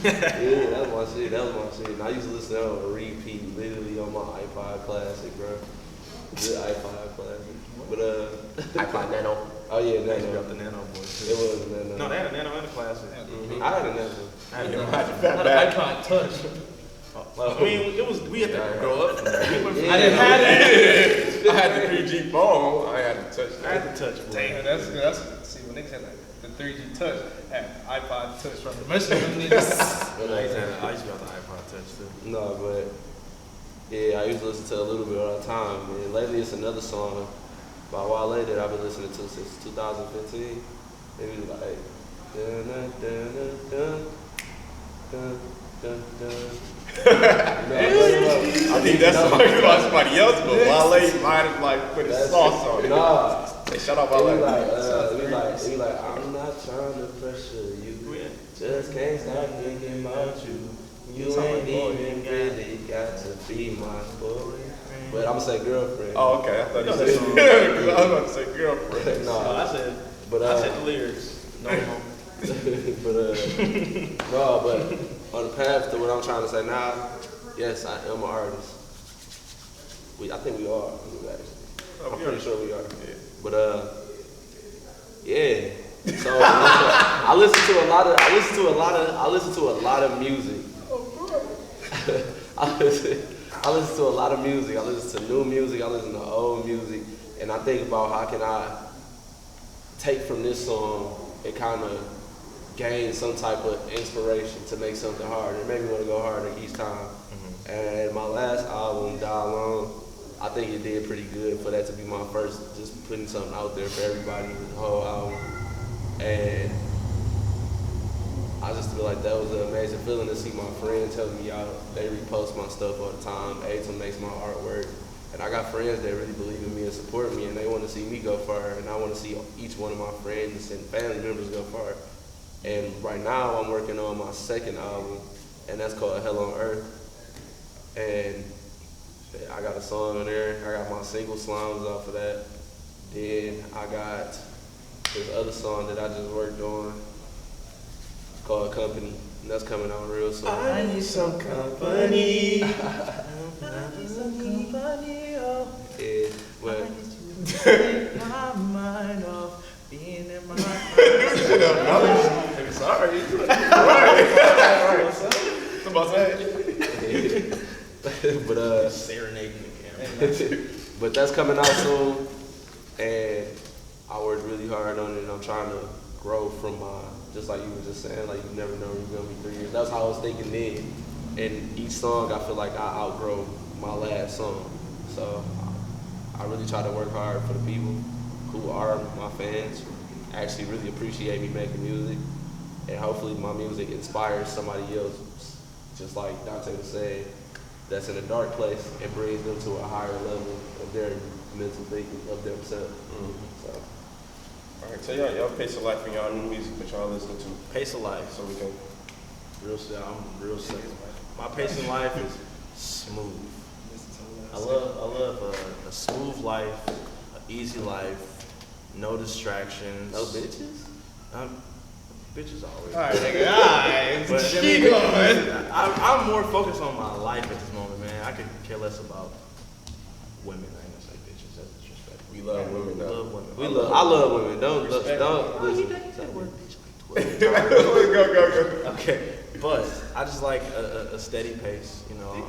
Yeah, that was my shit. And I used to listen to that on repeat, literally on my iPod Classic, bro. Good iPod Classic. But iPod Nano. oh yeah, They Nano. got the Nano boy too. It was Nano. No, they had a Nano and a classic. I had a Nano. I had a You Nano. had the fat Not back. an icon touch. I mean, it was we had to grow up. Yeah. I didn't have it. I had the 3G phone. I had to touch I that. had to touch. Damn, that's see when niggas had like the 3G touch, had iPod touch from the machine. Them niggas. I used to have the iPod touch too. No, but yeah, I used to listen to a little bit all the time. And lately, it's another song by Wale that I've been listening to since 2015. It was like dun dun dun dun dun dun dun. I think that's talking about somebody else, but Wale might have like put his sauce on it. Nah, Hey, shout out it be Wale. like, I'm not trying to pressure you. Just can't stop thinking about you. You ain't even really got to be my boyfriend. But I'm gonna say girlfriend. Oh, okay. I thought you said. Because I was about to say girlfriend. No, Nah, I said the lyrics. No, but on the path to what I'm trying to say now, yes, I am an artist. I think we are. I'm pretty sure we are. But yeah. So I I listen to a lot of music. I listen to a lot of music. I listen to new music. I listen to old music, and I think about how can I take from this song and kind of gain some type of inspiration to make something harder. It made me want to go harder each time. And my last album, Die Alone, I think it did pretty good for that to be my first, just putting something out there for everybody, the whole album. And I just feel like that was an amazing feeling to see my friends help me out. They repost my stuff all the time. Aton makes my artwork. And I got friends that really believe in me and support me, and they want to see me go far. And I want to see each one of my friends and family members go far. And right now I'm working on my second album, and that's called Hell on Earth. And I got a song on there. I got my single Slimes off of that. Then I got this other song that I just worked on called Company, and that's coming out real soon. I need some company. I need some company. Oh. Yeah, but Take my mind off being in my Sorry. But serenading the camera. but that's coming out soon, and I worked really hard on it, and I'm trying to grow from my, just like you were just saying, like you never know where you're gonna be 3 years. That's how I was thinking then. And each song, I feel like I outgrow my last song. So I really try to work hard for the people who are my fans, who actually really appreciate me making music, and hopefully my music inspires somebody else, just like Dante was saying, that's in a dark place and brings them to a higher level of their mental thinking of themselves. So. All right, so y'all pace of life and y'all new music that y'all listen to, Pace of life. so we can. I'm real simple. My pace in life is smooth. I love a smooth life, an easy life, no distractions. No bitches? Bitches always. All right, nigga. All right. But I Keep mean, going. I'm more focused on my life at this moment, man. I could care less about women. I ain't gonna say bitches. That's disrespectful. We love women I though. love women. I love women. Don't Respect. listen. That word bitch like 12 times. Go. Okay, but I just like a steady pace. You know,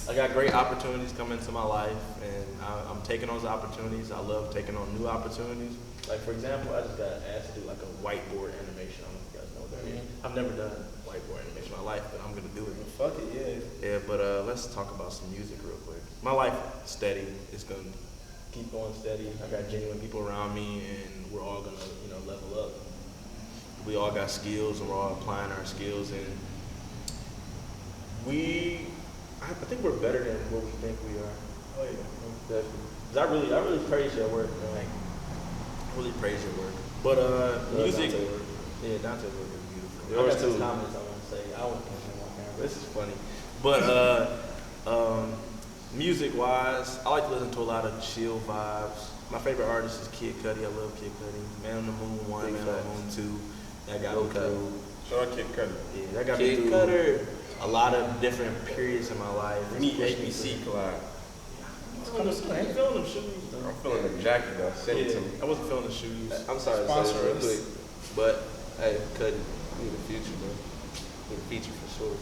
I got great opportunities coming into my life, and I'm taking those opportunities. I love taking on new opportunities. Like for example, I just got asked to do like a whiteboard animation. I don't know if you guys know what that is. I've never done whiteboard animation in my life, but I'm gonna do it. Fuck it, yeah. Yeah, but let's talk about some music real quick. My life is steady. It's gonna keep going steady. I got genuine people around me, and we're all gonna, level up. We all got skills, and we're all applying our skills, and I think we're better than what we think we are. Oh yeah, definitely. 'Cause I really praise your work, man. I really praise your work. But music, Dante's work. yeah, Dante's work is beautiful. Yours I got some too. comments I want to say. I want to come on camera. This is funny. But music wise, I like to listen to a lot of chill vibes. My favorite artist is Kid Cudi. I love Kid Cudi. Man on the Moon 1, Big Man on the facts. Moon 2. That got me through. Shout out Kid Cudi. Yeah, that got me Kid through Cutter. a lot of different periods in my life. We need Pushed me HBC through- collab. I ain't feeling them shoes, though. I'm feeling the jacket though. Send it to me. I wasn't feeling the shoes. I'm sorry to say Sponsor this real us. quick, but hey, Cudi, we need a future, bro. We need a feature for sure.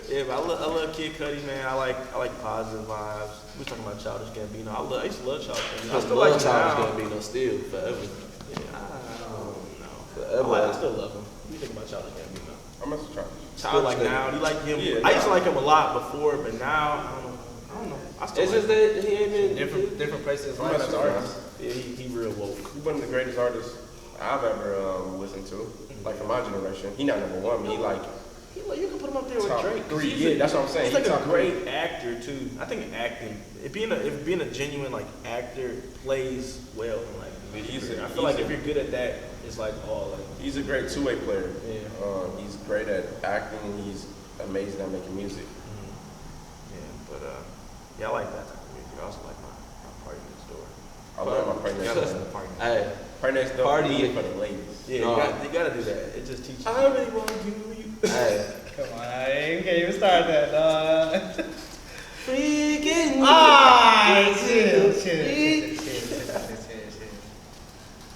Yeah, but I love Kid Cudi, man. I like positive vibes. We was talking about Childish Gambino. I used to love Childish Gambino. I still like him Childish now. Gambino still forever. Yeah, I don't know. Forever. I still love him. What do you think about Childish Gambino? I'm gonna try. Still like now. You like him? Yeah, I used to like him a lot before, but now I don't know. I still It's like just that he ain't been Different places I'm like messing as around. artists. Yeah, he real woke. He's one of the greatest artists I've ever listened to. Like for my generation, he not number one, but he like You can put him up there with top Drake. 'cause 3. he's Yeah, that's what I'm saying. He's like He a top great actor too. I think acting, if being a genuine like actor plays well in like music. He's I feel like if you're good at that, it's like all like He's a great two-way player. Yeah. He's great at acting. And he's amazing at making music. yeah. But yeah, I like that type of music. I also like my party next door. I love my Party You Next gotta Door. listen to party next door. Hey, Party Next Door Party- music for the ladies. Yeah, No. you gotta do that. It just teaches. I really want to give you. hey, Come on, I can't even start that, dog. Freaking Ah, chill.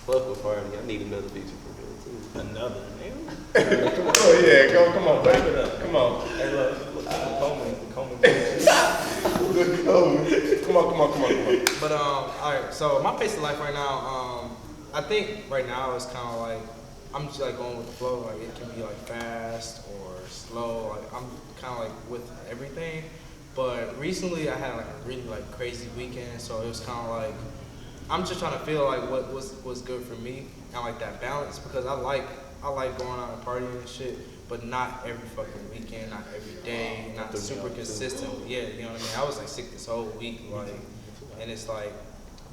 Fuck with party. I need another feature from him too. Another nigga. Oh yeah, come on, buddy. Come on. Hey, look, Coleman. Come on. But all right. So my pace of life right now, I think right now it's kind of like I'm just like going with the flow. Like it can be like fast or slow. Like I'm kind of like with everything. But recently I had like a really like crazy weekend, so it was kind of like I'm just trying to feel like what was good for me and like that balance because I like going out and partying and shit, but not every fucking weekend, not every day, not super consistent. Yeah, you know what I mean? I was like sick this whole week, like, and it's like,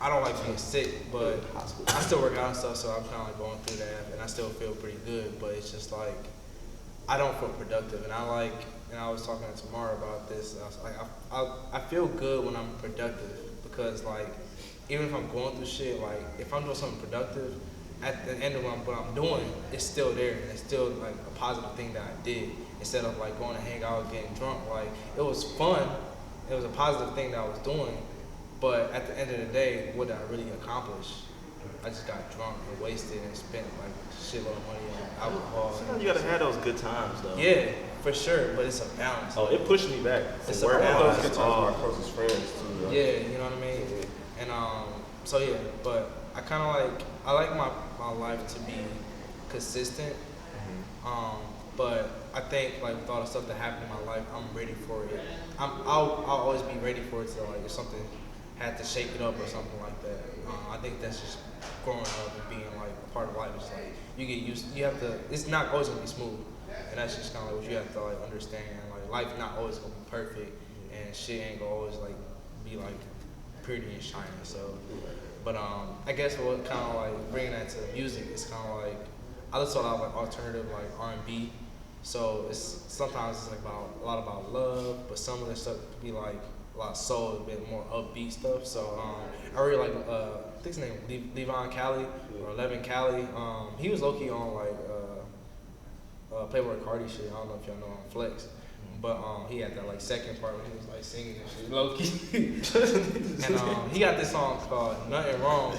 I don't like being sick, but I still work out and stuff, so I'm kind of like going through that, and I still feel pretty good, but it's just like, I don't feel productive, and I was talking to Tamara about this, I was like, I feel good when I'm productive, because like, even if I'm going through shit, like, if I'm doing something productive, at the end of what I'm doing, it's still there, and it's still like a positive thing that I did, instead of like going to hang out, getting drunk. Like, it was fun, it was a positive thing that I was doing, but at the end of the day, what did I really accomplish? I just got drunk and wasted and spent like a shitload of money on alcohol. Sometimes you gotta have those good times though. Yeah, for sure, but it's a balance. Oh, it pushed me back. It's From a work. balance. Those good times with my closest friends too. Yeah, you know what I mean? And so yeah, but I kind of I like my life to be consistent. But I think like with all the stuff that happened in my life, I'm ready for it. I'll always be ready for it to like if something had to shake it up or something like that. I think that's just growing up and being like a part of life. It's like you get used. You have to. It's not always gonna be smooth, and that's just kind of like what you have to like understand. Like life not always gonna be perfect, and shit ain't gonna always like be like pretty and shiny. So, but I guess what kind of like bringing that to music is kind of like I listen to a lot of like alternative like R&B. So it's sometimes it's like a lot about love, but some of the stuff could be like a lot of soul, a bit more upbeat stuff. So I really like I think his name Levon Cali or Levin Cali. He was low key on like Playboy Cardi shit. I don't know if y'all know on Flex. But he had that like second part when he was like singing and shit, low key. And he got this song called Nothing Wrong.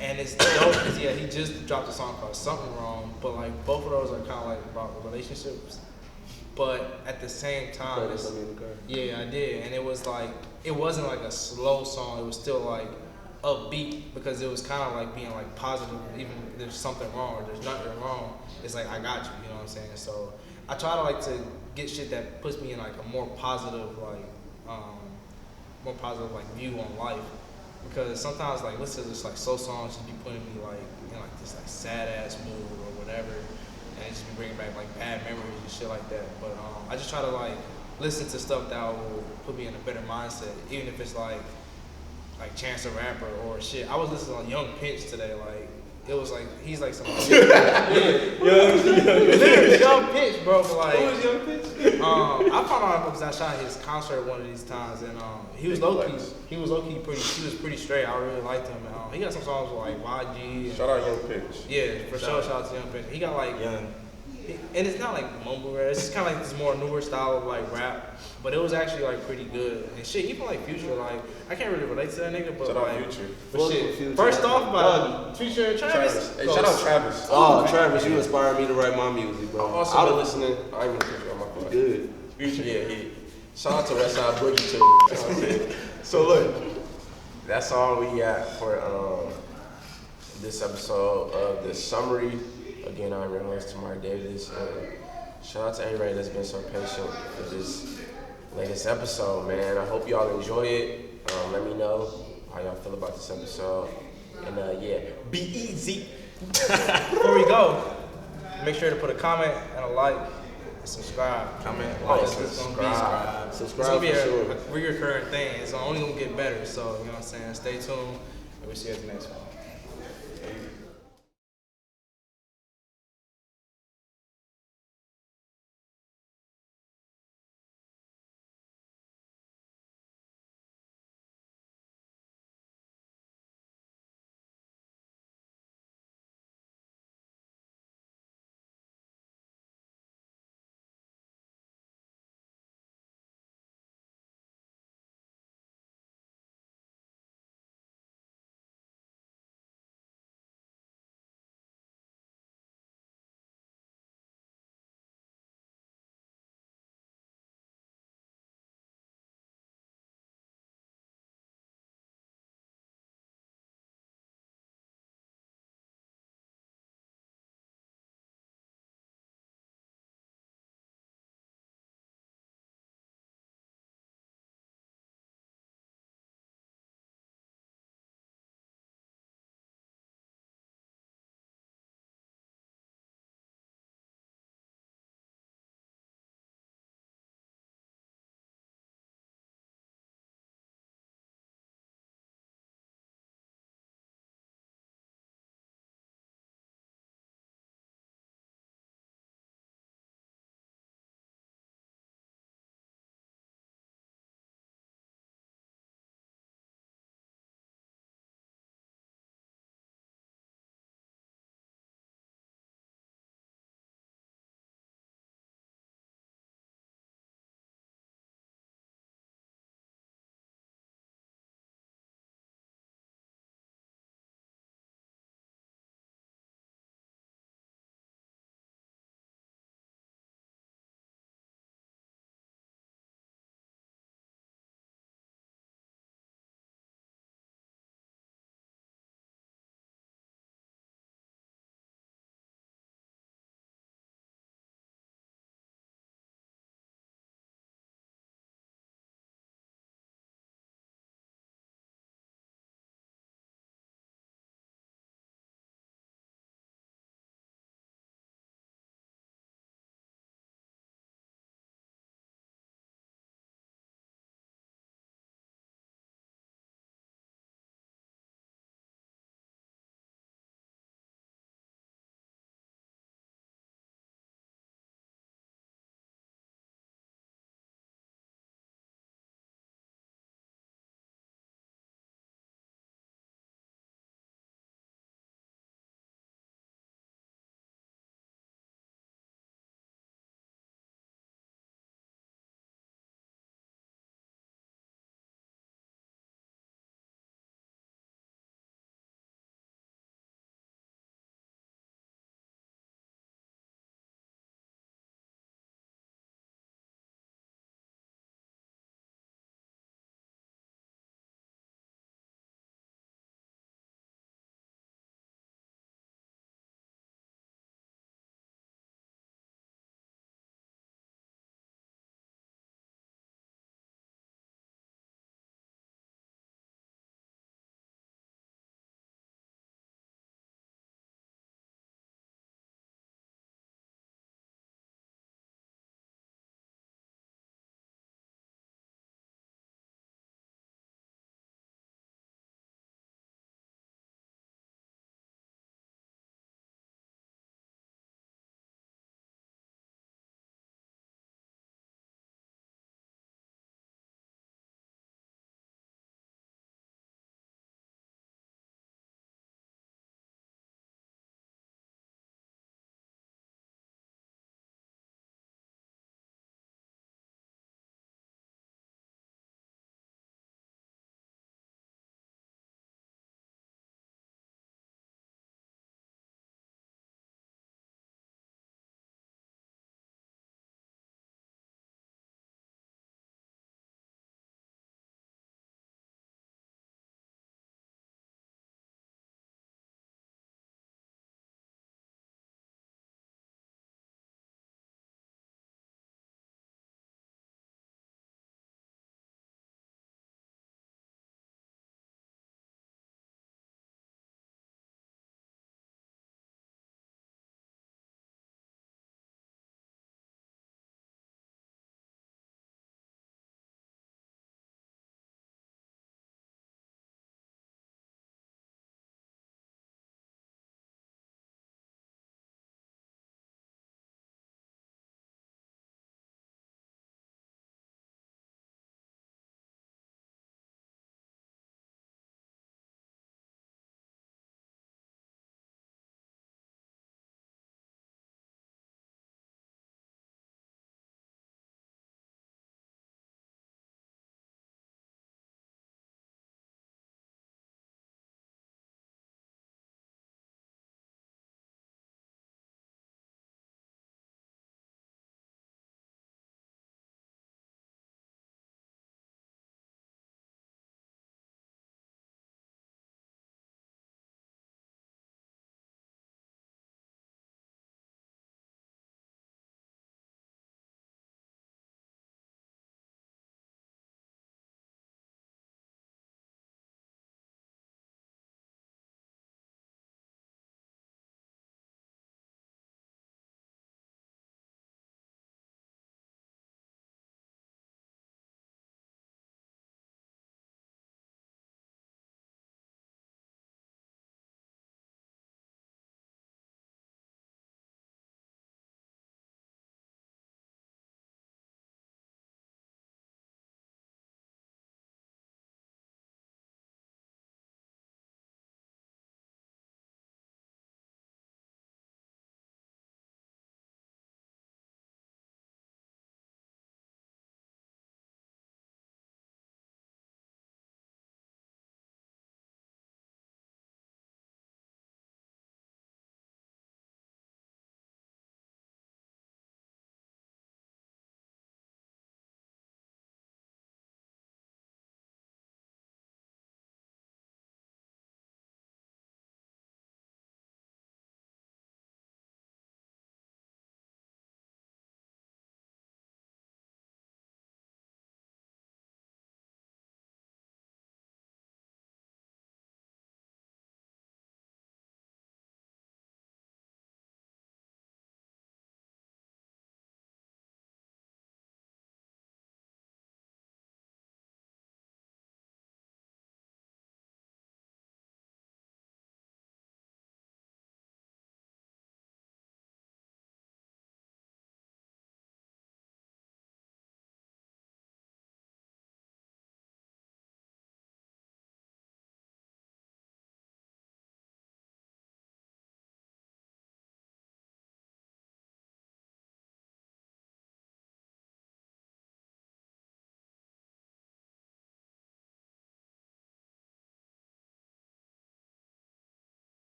And it's dope because he just dropped a song called Something Wrong. But like both of those are kind of like about relationships. But at the same time, yeah, I did, and it was like it wasn't like a slow song. It was still like upbeat because it was kind of like being like positive. Even if there's something wrong or there's nothing wrong, it's like I got you. You know what I'm saying? So I try to like to get shit that puts me in like a more positive view on life. Because sometimes like listen to just like slow songs just be putting me like in like this like sad ass mood or whatever, and it just be bringing back like bad memories and shit like that. But I just try to like listen to stuff that will put me in a better mindset, even if it's like Chance the Rapper or shit. I was listening to Young Pinch today, like it was like he's like some literally Young Pinch, bro. But like Who was Young Pinch? I found out because I shot his concert one of these times, and he was low key. He was pretty straight. I really liked him. He got some songs with like YG. Shout out Young Pinch. Yeah, for sure. Shout out to Young Pinch. He got like and it's not like mumble rap. It's just kind of like this more newer style of like rap, but it was actually like pretty good and shit. Even like Future, like I can't really relate to that nigga, but Shout like out Future. but shit. First off, by Future and Travis. Hey, shout out Travis. Oh, Travis, you inspired me to write my music, bro. I'm also been listening. I even Future on my phone. Good. Future, yeah. Shout out to Westside Boogie too. So look, that's all we got for this episode of the summary. Again, I'm your host, Tamar Davis. Shout out to everybody that's been so patient for this latest episode, man. I hope y'all enjoy it. Let me know how y'all feel about this episode. And yeah, be easy. Before we go, make sure to put a comment and a like and subscribe. Comment, Oh, like, it's gonna be subscribe. it's Subscribe gonna be for a sure. reoccurring thing. It's only gonna get better. So you know what I'm saying. Stay tuned, and we'll see you at the next one.